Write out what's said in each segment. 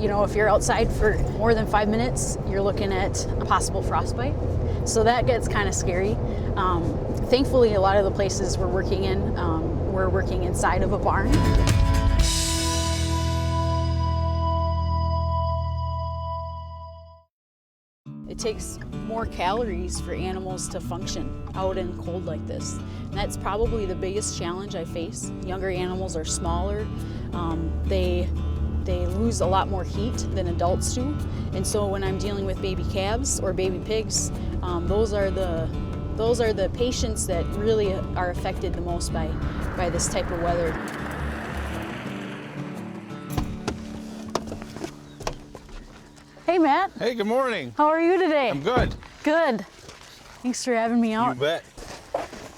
You know, if you're outside for more than 5 minutes, you're looking at a possible frostbite. So that gets kind of scary. Thankfully, a lot of the places we're working inside of a barn. It takes more calories for animals to function out in cold like this. And that's probably the biggest challenge I face. Younger animals are smaller. They lose a lot more heat than adults do. And so when I'm dealing with baby calves or baby pigs, those are the patients that really are affected the most by this type of weather. Hey, Matt. Hey, good morning. How are you today? I'm good. Good. Thanks for having me out. You bet.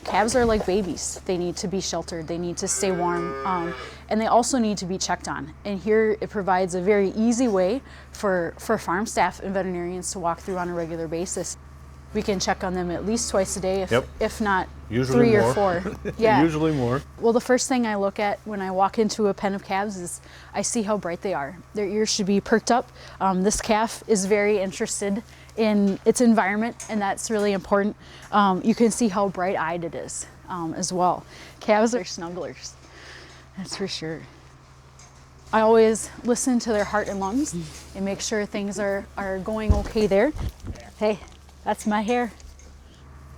Calves are like babies. They need to be sheltered. They need to stay warm. And they also need to be checked on. And here it provides a very easy way for farm staff and veterinarians to walk through on a regular basis. We can check on them at least twice a day, if not usually 3 more. or 4. Yeah. Usually more. Well, the first thing I look at when I walk into a pen of calves is I see how bright they are. Their ears should be perked up. This calf is very interested in its environment, and that's really important. You can see how bright-eyed it is as well. Calves are snugglers, that's for sure. I always listen to their heart and lungs and make sure things are going okay there. Hey, that's my hair.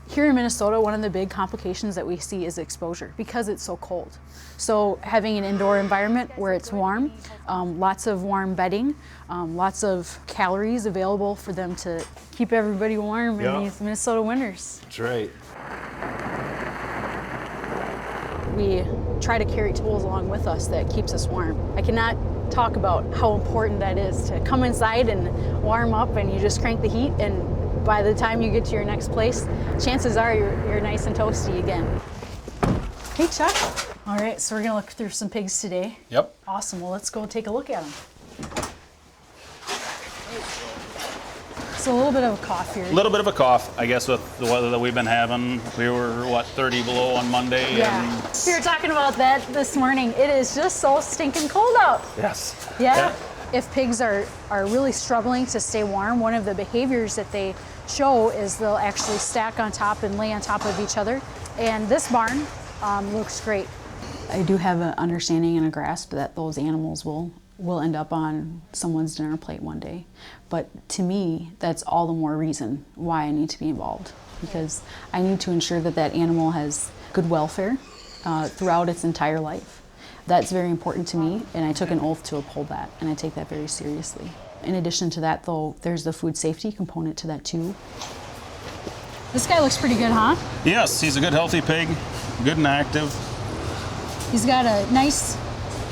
Here in Minnesota, one of the big complications that we see is exposure because it's so cold. So having an indoor environment where it's warm, lots of warm bedding, lots of calories available for them to keep everybody warm in these Minnesota winters. That's right. We try to carry tools along with us that keeps us warm. I cannot talk about how important that is to come inside and warm up, and you just crank the heat, and by the time you get to your next place, chances are you're nice and toasty again. Hey, Chuck. All right, so we're gonna look through some pigs today. Yep. Awesome, well, let's go take a look at them. So a little bit of a cough here. A little bit of a cough, I guess, with the weather that we've been having. We were, 30 below on Monday? Yeah, And we were talking about that this morning. It is just so stinking cold out. yes. Yeah. If pigs are really struggling to stay warm, one of the behaviors that they show is they'll actually stack on top and lay on top of each other. And this barn looks great. I do have an understanding and a grasp that those animals will end up on someone's dinner plate one day. But to me, that's all the more reason why I need to be involved, because I need to ensure that that animal has good welfare throughout its entire life. That's very important to me, and I took an oath to uphold that, and I take that very seriously. In addition to that, though, there's the food safety component to that too. This guy looks pretty good, huh? Yes, he's a good, healthy pig, good and active. He's got a nice,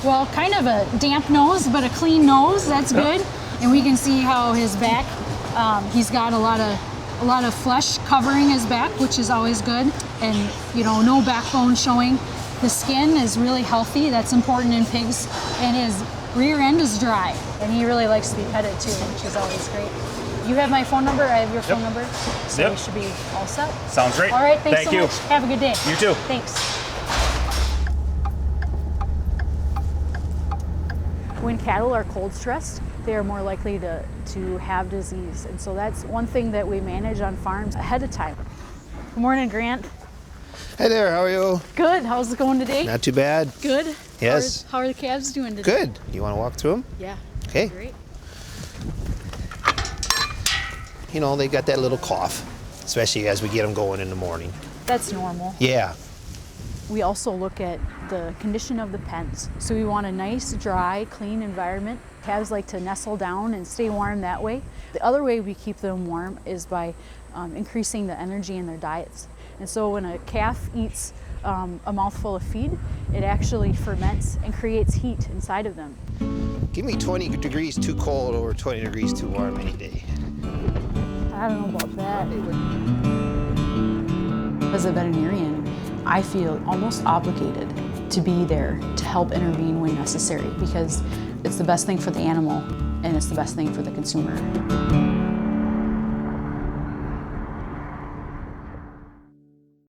well, kind of a damp nose, but a clean nose. That's good. And we can see how his back, he's got a lot of flesh covering his back, which is always good. And no backbone showing. The skin is really healthy. That's important in pigs. And his rear end is dry. And he really likes to be petted too, which is always great. You have my phone number. I have your phone number. So we should be all set. Sounds great. All right. Thanks Thank so you. much. Have a good day. You too. Thanks. When cattle are cold stressed, they are more likely to have disease. And so that's one thing that we manage on farms ahead of time. Good morning, Grant. Hey there, how are you? Good. How's it going today? Not too bad. Good. Yes. How are the calves doing today? Good. You want to walk through them? Yeah. Okay. Great. They got that little cough, especially as we get them going in the morning. That's normal. Yeah. We also look at the condition of the pens. So we want a nice, dry, clean environment. Calves like to nestle down and stay warm that way. The other way we keep them warm is by increasing the energy in their diets. And so when a calf eats a mouthful of feed, it actually ferments and creates heat inside of them. Give me 20 degrees too cold or 20 degrees too warm any day. I don't know about that. As a veterinarian, I feel almost obligated to be there to help intervene when necessary, because it's the best thing for the animal and it's the best thing for the consumer.